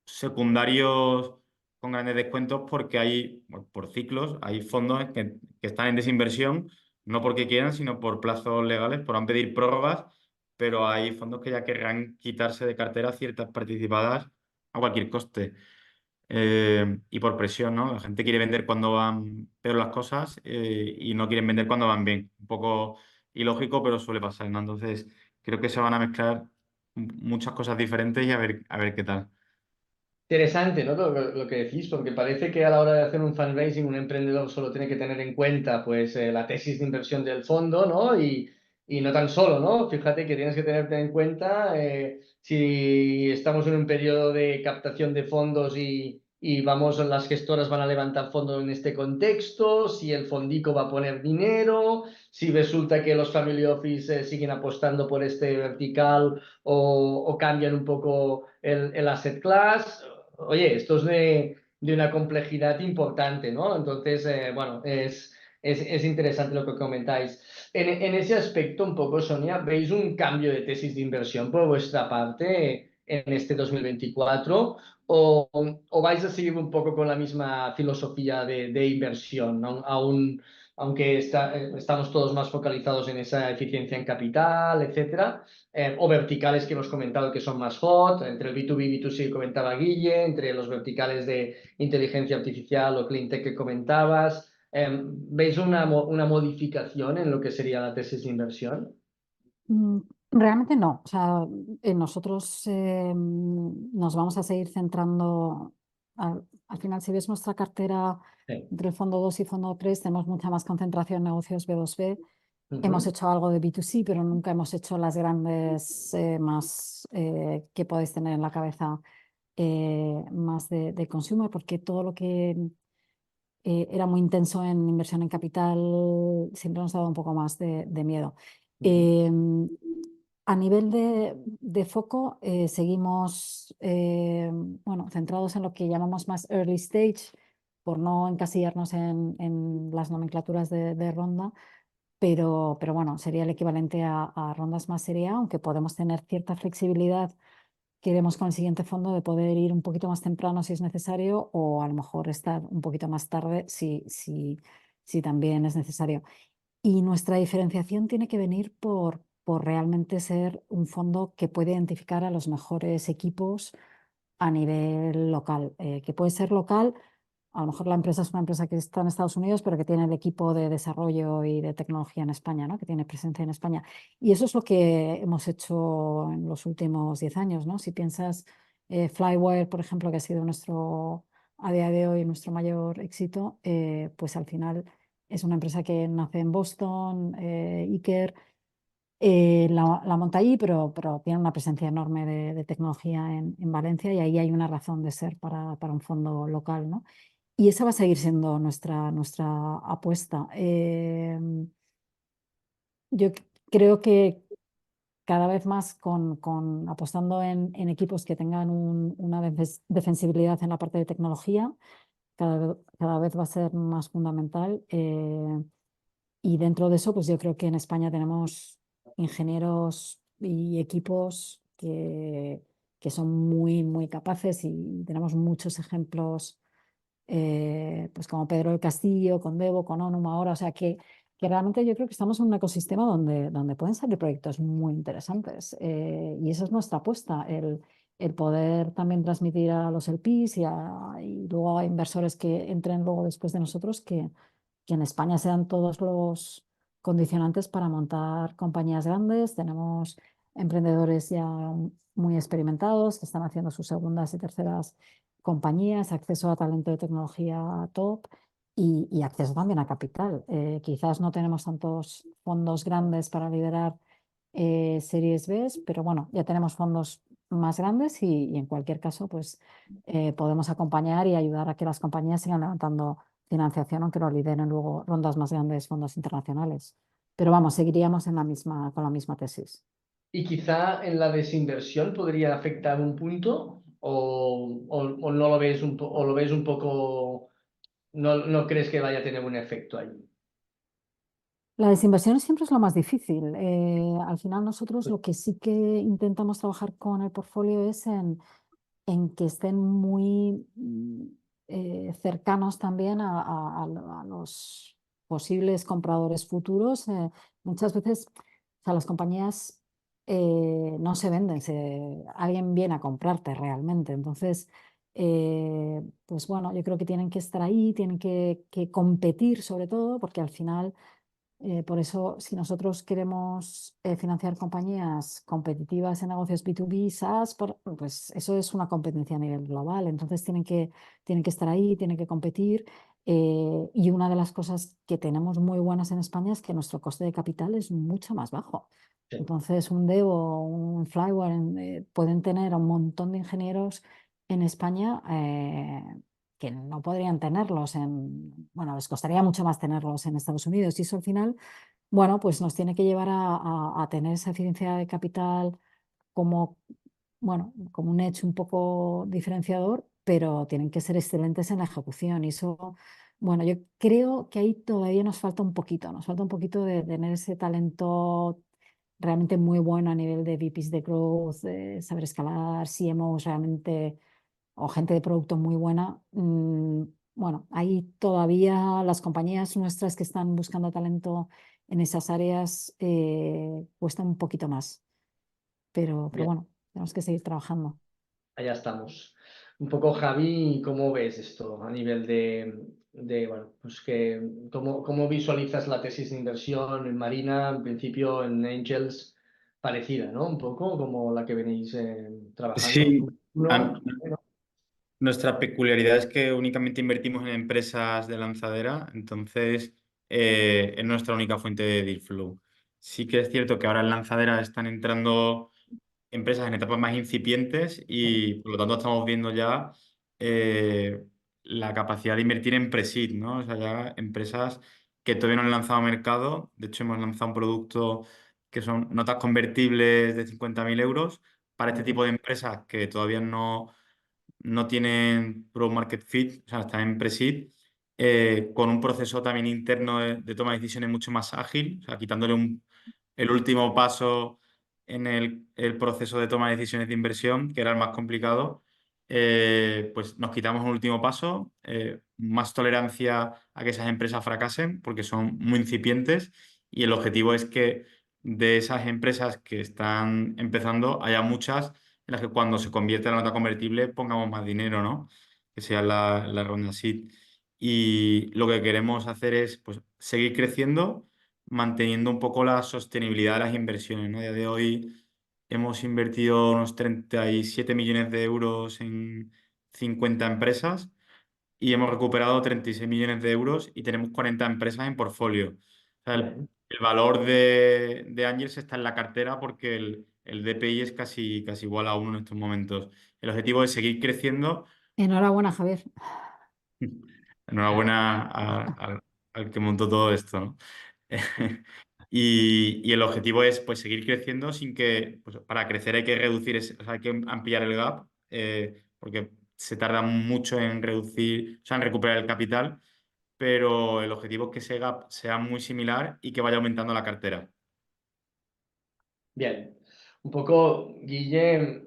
secundarios con grandes descuentos porque hay, bueno, por ciclos, hay fondos que están en desinversión, no porque quieran, sino por plazos legales, podrán pedir prórrogas, pero hay fondos que ya querrán quitarse de cartera ciertas participadas a cualquier coste. Y por presión, ¿no? La gente quiere vender cuando van peor las cosas y no quieren vender cuando van bien. Un poco ilógico, pero suele pasar, ¿no? Entonces, creo que se van a mezclar muchas cosas diferentes y a ver qué tal. Interesante, ¿no? Lo que decís, porque parece que a la hora de hacer un fundraising un emprendedor solo tiene que tener en cuenta pues la tesis de inversión del fondo, ¿no? Y no tan solo, ¿no? Fíjate que tienes que tenerte en cuenta si estamos en un periodo de captación de fondos y las gestoras van a levantar fondos en este contexto, si el fondico va a poner dinero, si resulta que los family office siguen apostando por este vertical o cambian un poco el asset class. Oye, esto es de una complejidad importante, ¿no? Entonces, bueno, es interesante lo que comentáis. En ese aspecto, un poco, Sonia, ¿veis un cambio de tesis de inversión por vuestra parte en este 2024? ¿O vais a seguir un poco con la misma filosofía de inversión, ¿no? Aunque estamos todos más focalizados en esa eficiencia en capital, etcétera, o verticales que hemos comentado que son más hot, entre el B2B y B2C que comentaba Guille, entre los verticales de inteligencia artificial o clean tech que comentabas. ¿Veis una modificación en lo que sería la tesis de inversión? Realmente no. O sea, nosotros nos vamos a seguir centrando. Al final, si ves nuestra cartera Sí. entre fondo 2 y fondo 3, tenemos mucha más concentración en negocios B2B. Hemos Ujú. hecho algo de B2C, pero nunca hemos hecho las grandes más que podéis tener en la cabeza, más de consumer, porque todo lo que era muy intenso en inversión en capital siempre nos daba un poco más de miedo. Ujú. A nivel de foco, seguimos bueno, centrados en lo que llamamos más early stage, por no encasillarnos en las nomenclaturas de ronda, pero bueno, sería el equivalente a rondas más serie A, aunque podemos tener cierta flexibilidad, queremos con el siguiente fondo de poder ir un poquito más temprano si es necesario o a lo mejor estar un poquito más tarde si también es necesario. Y nuestra diferenciación tiene que venir por realmente ser un fondo que puede identificar a los mejores equipos a nivel local, que puede ser local. A lo mejor la empresa es una empresa que está en Estados Unidos, pero que tiene el equipo de desarrollo y de tecnología en España, ¿no? Que tiene presencia en España. Y eso es lo que hemos hecho en los últimos 10 años, ¿no? Si piensas Flywire, por ejemplo, que ha sido a día de hoy nuestro mayor éxito, pues al final es una empresa que nace en Boston, Iker. La monta allí, pero tiene una presencia enorme de tecnología en Valencia y ahí hay una razón de ser para un fondo local, ¿no? Y esa va a seguir siendo nuestra apuesta. Yo creo que cada vez más apostando en equipos que tengan una defensibilidad en la parte de tecnología, cada vez va a ser más fundamental. Y dentro de eso, pues yo creo que en España tenemos ingenieros y equipos que son muy capaces y tenemos muchos ejemplos, pues como Pedro del Castillo, con Devo, con Onum ahora. O sea que realmente yo creo que estamos en un ecosistema donde pueden salir proyectos muy interesantes. Y esa es nuestra apuesta, el poder también transmitir a los LPs y luego a inversores que entren luego después de nosotros que en España se dan todos los condicionantes para montar compañías grandes. Tenemos emprendedores ya muy experimentados que están haciendo sus segundas y terceras compañías, acceso a talento de tecnología top y acceso también a capital. Quizás no tenemos tantos fondos grandes para liderar series B, pero bueno, ya tenemos fondos más grandes y en cualquier caso, pues podemos acompañar y ayudar a que las compañías sigan levantando financiación, aunque lo lideren luego rondas más grandes, fondos internacionales. Pero vamos, seguiríamos con la misma tesis. ¿Y quizá en la desinversión podría afectar un punto? ¿O no lo ves o lo ves un poco, no crees que vaya a tener un efecto ahí? La desinversión siempre es lo más difícil. Al final nosotros lo que sí que intentamos trabajar con el portfolio es en que estén muy cercanos también a los posibles compradores futuros. Muchas veces, o sea, las compañías no se venden, alguien viene a comprarte realmente. Entonces, pues bueno, yo creo que tienen que estar ahí, tienen que competir sobre todo, porque al final por eso, si nosotros queremos financiar compañías competitivas en negocios B2B, SaaS, pues eso es una competencia a nivel global. Entonces tienen que estar ahí, tienen que competir. Y una de las cosas que tenemos muy buenas en España es que nuestro coste de capital es mucho más bajo. Sí. Entonces, un Devo o un Flyware pueden tener un montón de ingenieros en España que no podrían tenerlos bueno, les costaría mucho más tenerlos en Estados Unidos. Y eso al final, bueno, pues nos tiene que llevar a tener esa eficiencia de capital como, bueno, como un hecho un poco diferenciador, pero tienen que ser excelentes en la ejecución. Y eso, bueno, yo creo que ahí todavía nos falta un poquito de tener ese talento realmente muy bueno a nivel de VPs de growth, de saber escalar, CMOs realmente, o gente de producto muy buena. Bueno, ahí todavía las compañías nuestras que están buscando talento en esas áreas cuesta un poquito más. Pero Bien, bueno, tenemos que seguir trabajando. allá estamos. Un poco, Javi, ¿cómo ves esto a nivel bueno, pues cómo visualizas la tesis de inversión en Marina, en principio en Angels, parecida, ¿no? Un poco como la que venís trabajando. Sí, ¿No? nuestra peculiaridad es que únicamente invertimos en empresas de lanzadera, entonces es nuestra única fuente de deal flow. Sí que es cierto que ahora en lanzadera están entrando empresas en etapas más incipientes y por lo tanto estamos viendo ya la capacidad de invertir en pre-seed, ¿no? O sea, ya empresas que todavía no han lanzado a mercado. De hecho, hemos lanzado un producto que son notas convertibles de 50.000 euros para este tipo de empresas que todavía no tienen product market fit, o sea, están en pre-seed, con un proceso también interno de toma de decisiones mucho más ágil, o sea, quitándole el último paso en el proceso de toma de decisiones de inversión, que era el más complicado. Pues nos quitamos un último paso, más tolerancia a que esas empresas fracasen, porque son muy incipientes, y el objetivo es que de esas empresas que están empezando haya muchas en las que cuando se convierta en la nota convertible pongamos más dinero, ¿no? Que sea la ronda seed. Y lo que queremos hacer es pues, seguir creciendo, manteniendo un poco la sostenibilidad de las inversiones, ¿no? A día de hoy hemos invertido unos 37 millones de euros en 50 empresas y hemos recuperado 36 millones de euros y tenemos 40 empresas en portfolio. O sea, Bien. el valor de Angels está en la cartera porque el DPI es casi igual a 1 en estos momentos. El objetivo es seguir creciendo. Enhorabuena, Javier. Enhorabuena al que montó todo esto, ¿no? Y el objetivo es pues, seguir creciendo sin que, pues, para crecer hay que reducir, o sea, hay que ampliar el gap, porque se tarda mucho en reducir, o sea, en recuperar el capital, pero el objetivo es que ese gap sea muy similar y que vaya aumentando la cartera. Bien. Un poco, Guille,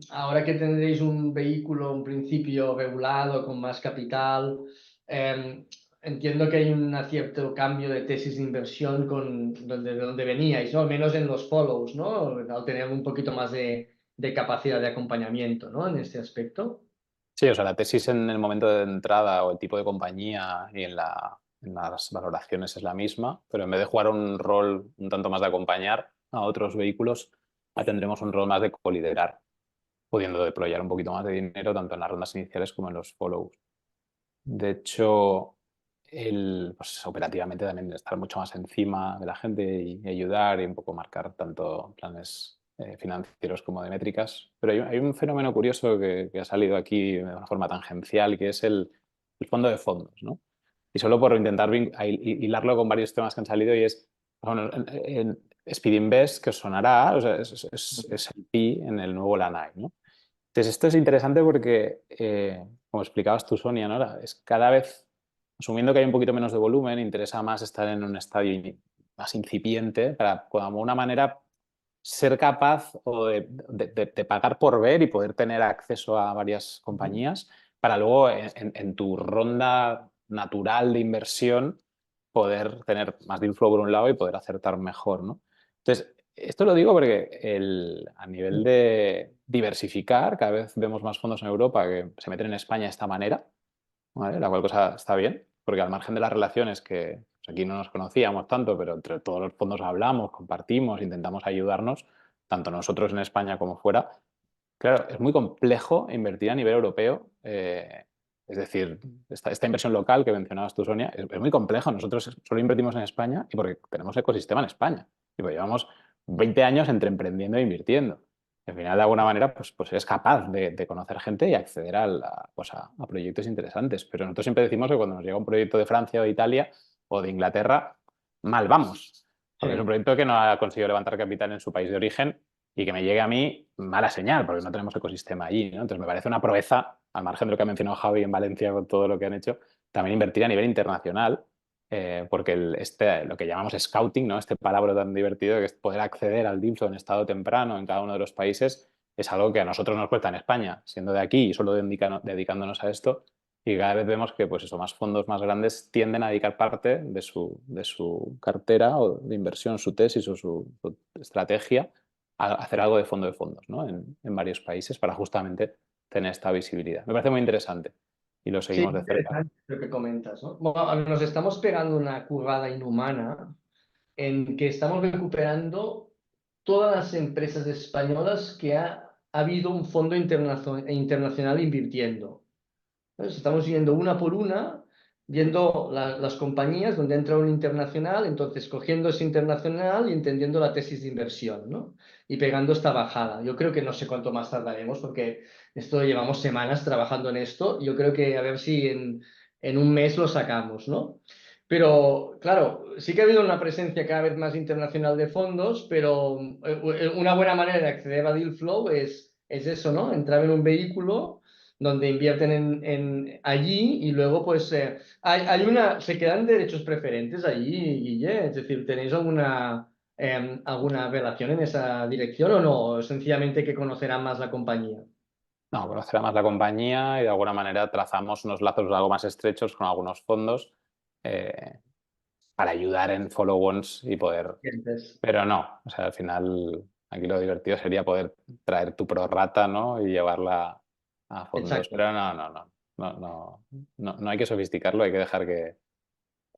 ahora que tendréis un vehículo, un principio regulado, con más capital, entiendo que hay un cierto cambio de tesis de inversión de donde veníais, ¿no? Al menos en los follows, ¿no? Al tener un poquito más de capacidad de acompañamiento, ¿no? En este aspecto. Sí, o sea, la tesis en el momento de entrada o el tipo de compañía y en las valoraciones es la misma, pero en vez de jugar un rol un tanto más de acompañar a otros vehículos, tendremos un rol más de coliderar, pudiendo deployar un poquito más de dinero tanto en las rondas iniciales como en los follows. De hecho, pues, operativamente también estar mucho más encima de la gente y ayudar y un poco marcar tanto planes financieros como de métricas. Pero hay un fenómeno curioso que ha salido aquí de una forma tangencial, que es el fondo de fondos, ¿no? Y solo por intentar hilarlo con varios temas que han salido y es, bueno, en Speed Invest, que os sonará, o sea, es el PI en el nuevo Lanai, ¿no? Entonces, esto es interesante porque, como explicabas tú, Sonia, ¿no? Es cada vez, asumiendo que hay un poquito menos de volumen, interesa más estar en un estadio más incipiente para, de alguna manera, ser capaz o de pagar por ver y poder tener acceso a varias compañías para luego, en tu ronda natural de inversión, poder tener más deal flow por un lado y poder acertar mejor, ¿no? Entonces, esto lo digo porque a nivel de diversificar, cada vez vemos más fondos en Europa que se meten en España de esta manera, ¿vale? La cual cosa está bien, porque al margen de las relaciones que pues aquí no nos conocíamos tanto, pero entre todos los fondos hablamos, compartimos, intentamos ayudarnos, tanto nosotros en España como fuera. Claro, es muy complejo invertir a nivel europeo Es decir, esta inversión local que mencionabas tú, Sonia, es muy complejo. Nosotros solo invertimos en España y porque tenemos ecosistema en España. Y pues llevamos 20 años entre emprendiendo e invirtiendo. Y al final, de alguna manera, pues eres capaz de conocer gente y acceder a proyectos interesantes. Pero nosotros siempre decimos que cuando nos llega un proyecto de Francia o de Italia o de Inglaterra, mal vamos. Porque es un Sí. proyecto que no ha conseguido levantar capital en su país de origen y que me llegue a mí, mala señal, porque no tenemos ecosistema allí, ¿no? Entonces me parece una proeza, al margen de lo que ha mencionado Javi en Valencia con todo lo que han hecho, también invertir a nivel internacional, porque lo que llamamos scouting, ¿no? Este palabra tan divertido que es poder acceder al deal flow en estado temprano en cada uno de los países, es algo que a nosotros nos cuesta en España, siendo de aquí y solo dedicándonos a esto, y cada vez vemos que pues eso, más fondos más grandes tienden a dedicar parte de su cartera o de inversión, su tesis o su estrategia a hacer algo de fondos, ¿no? En varios países para justamente tener esta visibilidad. Me parece muy interesante y lo Sí, seguimos de cerca. interesante lo que comentas, ¿no? Bueno, a ver, nos estamos pegando una curvada inhumana en que estamos recuperando todas las empresas españolas que ha habido un fondo internacional invirtiendo. Entonces, estamos yendo una por una, viendo las compañías donde entra un internacional, entonces cogiendo ese internacional y entendiendo la tesis de inversión, ¿no? Y pegando esta bajada. Yo creo que no sé cuánto más tardaremos porque esto llevamos semanas trabajando en esto. Yo creo que a ver si en un mes lo sacamos, ¿no? Pero claro, sí que ha habido una presencia cada vez más internacional de fondos, pero una buena manera de acceder a deal flow es eso, ¿no? Entrar en un vehículo donde invierten allí y luego pues se quedan derechos preferentes allí, Guille. Es decir, ¿tenéis alguna relación en esa dirección o no? ¿O sencillamente que conocerán más la compañía? No, conocerá más la compañía y de alguna manera trazamos unos lazos algo más estrechos con algunos fondos eh, para ayudar en follow-ons y poder... Clientes. Pero no, o sea, al final aquí lo divertido sería poder traer tu prorrata, ¿no? Y llevarla a fondos. Exacto. Pero no hay que sofisticarlo, hay que dejar que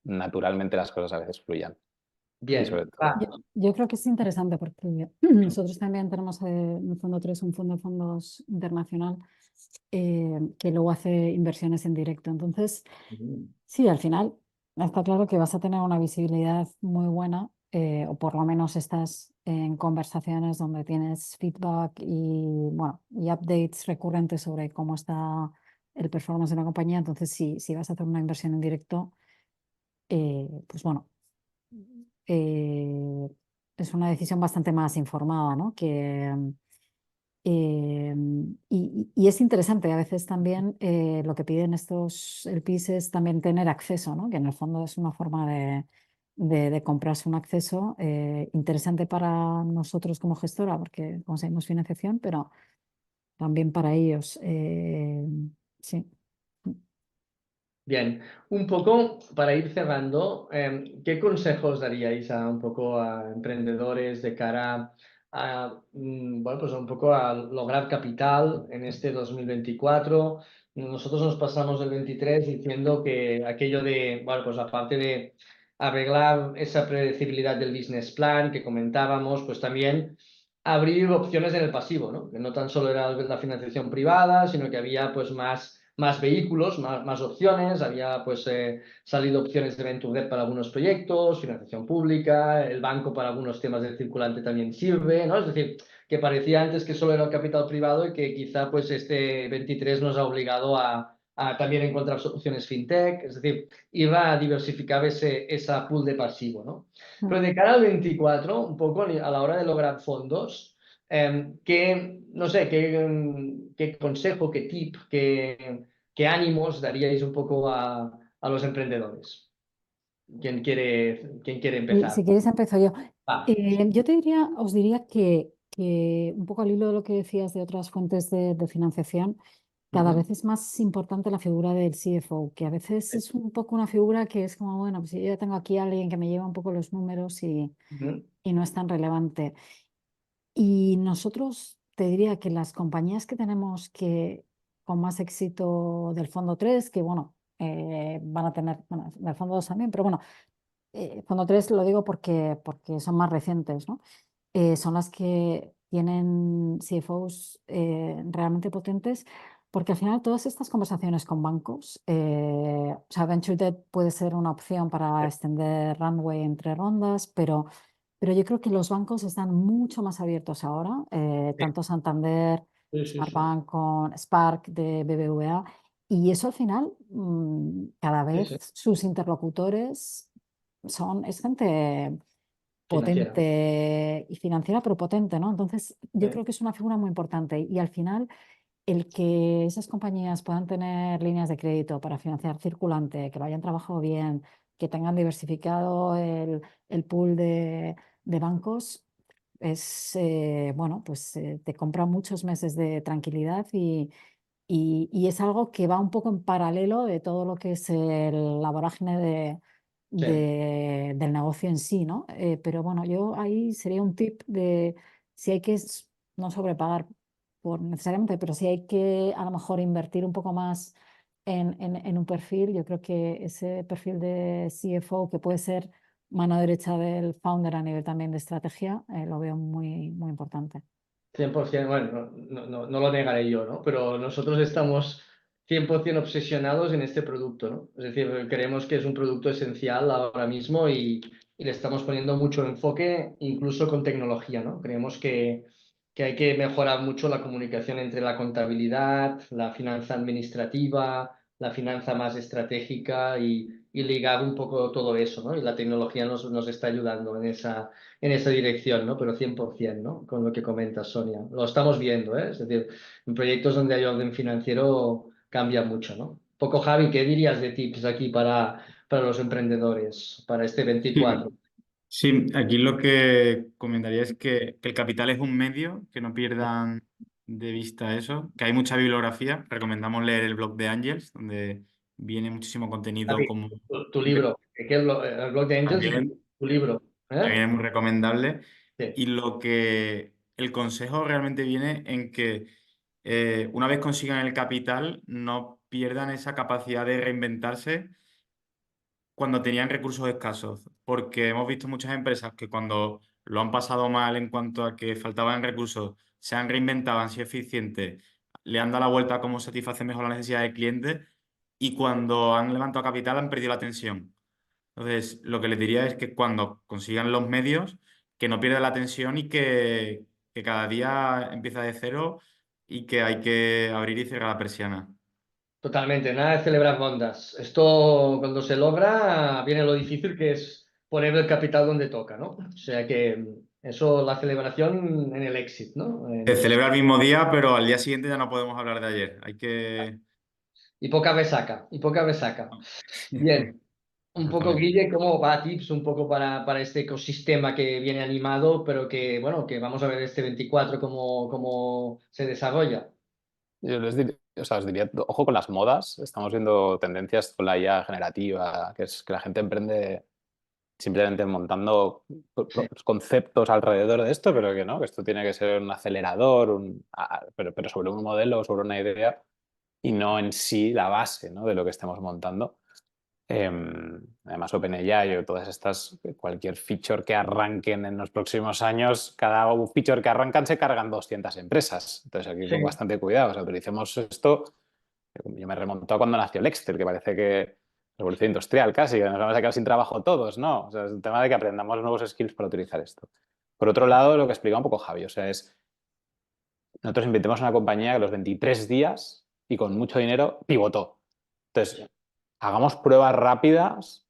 naturalmente las cosas a veces fluyan. Y Bien. sobre todo... Yo creo que es interesante porque nosotros también tenemos en el Fondo 3 un fondo de fondos internacional que luego hace inversiones en directo. Entonces, sí, al final está claro que vas a tener una visibilidad muy buena o por lo menos estás en conversaciones donde tienes feedback y, bueno, y updates recurrentes sobre cómo está el performance de la compañía. Entonces, si vas a hacer una inversión en directo, pues bueno, eh, es una decisión bastante más informada, ¿no? Y es interesante, a veces también lo que piden estos LPs es también tener acceso, ¿no? Que en el fondo es una forma de comprarse un acceso interesante para nosotros como gestora, porque conseguimos financiación, pero también para ellos. Sí. Bien, un poco para ir cerrando, ¿qué consejos daríais a un poco a emprendedores de cara a, bueno, pues un poco a lograr capital en este 2024? Nosotros nos pasamos el 23 diciendo que aquello de, bueno, pues aparte de arreglar esa predecibilidad del business plan que comentábamos, pues también abrir opciones en el pasivo, ¿no? Que no tan solo era la financiación privada, sino que había pues más vehículos, más opciones, había pues salido opciones de Venture Debt para algunos proyectos, financiación pública, el banco para algunos temas del circulante también sirve, ¿no? Es decir, que parecía antes que solo era el capital privado y que quizá pues este 23 nos ha obligado a también encontrar soluciones fintech, es decir, iba a diversificar esa pool de pasivo, ¿no? Pero de cara al 24, un poco a la hora de lograr fondos, no sé, qué consejo, qué tip, qué ánimos daríais un poco a los emprendedores? ¿Quién quiere Y empezar? si queréis empiezo yo. Va. Yo os diría que un poco al hilo de lo que decías de otras fuentes de financiación, cada Ujú, vez es más importante la figura del CFO, que a veces es un poco una figura que es como, bueno, pues yo ya tengo aquí a alguien que me lleva un poco los números ujú, y no es tan relevante. Y nosotros te diría que las compañías que tenemos que con más éxito del Fondo 3, que bueno, van a tener, bueno, del Fondo 2 también, pero bueno, Fondo 3 lo digo porque son más recientes, ¿no? Son las que tienen CFOs realmente potentes, Porque al final todas estas conversaciones con bancos, o sea, Venture Debt puede ser una opción para extender runway entre rondas, pero yo creo que los bancos están mucho más abiertos ahora, tanto Santander, Sí, sí, sí. Smartbank con Spark de BBVA, y eso al final, cada Sí, sí. vez sus interlocutores es gente Financiera. potente y financiera, pero potente, ¿no? Entonces, yo Sí, creo que es una figura muy importante y al final el que esas compañías puedan tener líneas de crédito para financiar circulante, que lo hayan trabajado bien, que tengan diversificado el pool de bancos, bueno, pues te compra muchos meses de tranquilidad y es algo que va un poco en paralelo de todo lo que es la vorágine sí. del negocio en sí, ¿no? Pero bueno, yo ahí sería un tip de si hay que no sobrepagar por necesariamente, pero si hay que a lo mejor invertir un poco más en un perfil, yo creo que ese perfil de CFO que puede ser mano derecha del founder a nivel también de estrategia, lo veo muy, muy importante. 100%, bueno, no lo negaré yo, ¿no? Pero nosotros estamos 100% obsesionados en este producto, ¿no? Es decir, creemos que es un producto esencial ahora mismo y le estamos poniendo mucho enfoque, incluso con tecnología, ¿no? Creemos que hay que mejorar mucho la comunicación entre la contabilidad, la finanza administrativa, la finanza más estratégica y ligar un poco todo eso, ¿no? Y la tecnología nos está ayudando en esa dirección, ¿no? Pero 100%, ¿no? Con lo que comentas, Sonia. Lo estamos viendo, ¿eh? Es decir, en proyectos donde hay orden financiero cambia mucho, ¿no? Poco, Javi, ¿qué dirías de tips aquí para los emprendedores, para este 24? Sí, sí, aquí lo que comentaría es que el capital es un medio, que no pierdan de vista eso, que hay mucha bibliografía. Recomendamos leer el blog de Angels, donde viene muchísimo contenido Javi, como tu libro, que el blog de Angels es también, tu libro, ¿eh? también es muy recomendable. Sí, Y lo que el consejo realmente viene en que una vez consigan el capital, no pierdan esa capacidad de reinventarse cuando tenían recursos escasos, porque hemos visto muchas empresas que cuando lo han pasado mal en cuanto a que faltaban recursos, se han reinventado, han sido eficientes, le han dado la vuelta a cómo satisfacer mejor la necesidad del cliente y cuando han levantado capital han perdido la atención. Entonces, lo que les diría es que cuando consigan los medios, que no pierdan la atención y que cada día empieza de cero y que hay que abrir y cerrar la persiana. totalmente, nada de celebrar rondas. Esto, cuando se logra, viene lo difícil que es poner el capital donde toca, ¿no? O sea que eso, la celebración en el éxito, ¿no? Se celebra el mismo día, pero al día siguiente ya no podemos hablar de ayer. Hay que... Y poca resaca, y poca resaca. Bien, un poco, Exactamente. Guille, ¿cómo va tips un poco para este ecosistema que viene animado, pero que, bueno, que vamos a ver este 24 cómo se desarrolla? Yo o sea, os diría, ojo con las modas. Estamos viendo tendencias con la IA generativa, que es que la gente emprende simplemente montando Sí, conceptos alrededor de esto, pero que no, que esto tiene que ser un acelerador, pero sobre un modelo, sobre una idea y no en sí la base, ¿no?, de lo que estemos montando. Además, OpenAI o todas estas, cualquier feature que arranquen en los próximos años, cada feature que arrancan se cargan 200 empresas. Entonces, aquí sí, con bastante cuidado. O sea, utilicemos esto. Yo me remonto a cuando nació el Excel, que parece que revolución industrial casi, que nos vamos a quedar sin trabajo todos, ¿no? O sea, es un tema de que aprendamos nuevos skills para utilizar esto. Por otro lado, lo que explicaba un poco Javi, o sea, es nosotros inventamos una compañía que a los 23 días y con mucho dinero pivotó. Entonces, hagamos pruebas rápidas,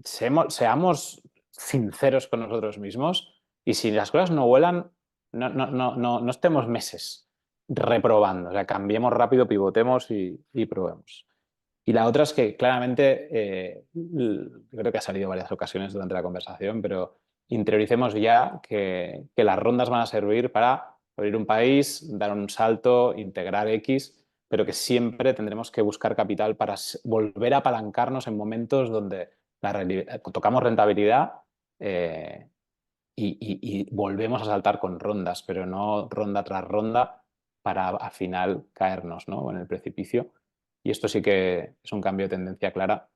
seamos sinceros con nosotros mismos y si las cosas no vuelan, no estemos meses reprobando. O sea, cambiemos rápido, pivotemos y probemos. Y la otra es que claramente, creo que ha salido varias ocasiones durante la conversación, pero interioricemos ya que las rondas van a servir para abrir un país, dar un salto, integrar X, pero que siempre tendremos que buscar capital para volver a apalancarnos en momentos donde tocamos rentabilidad eh, y volvemos a saltar con rondas, pero no ronda tras ronda para al final caernos, ¿no?, en el precipicio. Y esto sí que es un cambio de tendencia clara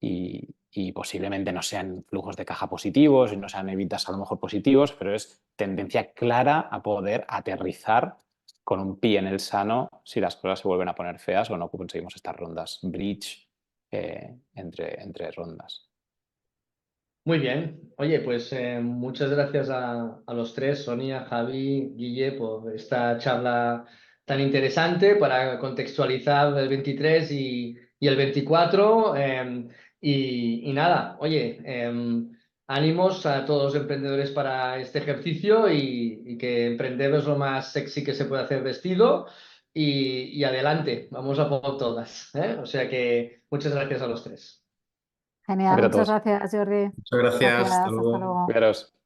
y posiblemente no sean flujos de caja positivos y no sean evitas a lo mejor positivos, pero es tendencia clara a poder aterrizar con un pie en el sano si las cosas se vuelven a poner feas o no conseguimos estas rondas bridge entre rondas. Muy bien. Oye, pues muchas gracias a los tres, Sonia, Javi, Guille, por esta charla tan interesante para contextualizar el 23 y el 24. Y nada, oye, ánimos a todos los emprendedores para este ejercicio y que emprender es lo más sexy que se puede hacer vestido. Y adelante, vamos a por todas, ¿eh? O sea que muchas gracias a los tres. Genial, Gracias a muchas todos. gracias, Jordi. Muchas gracias. Hasta Gracias, hasta luego. luego. Cuidaros.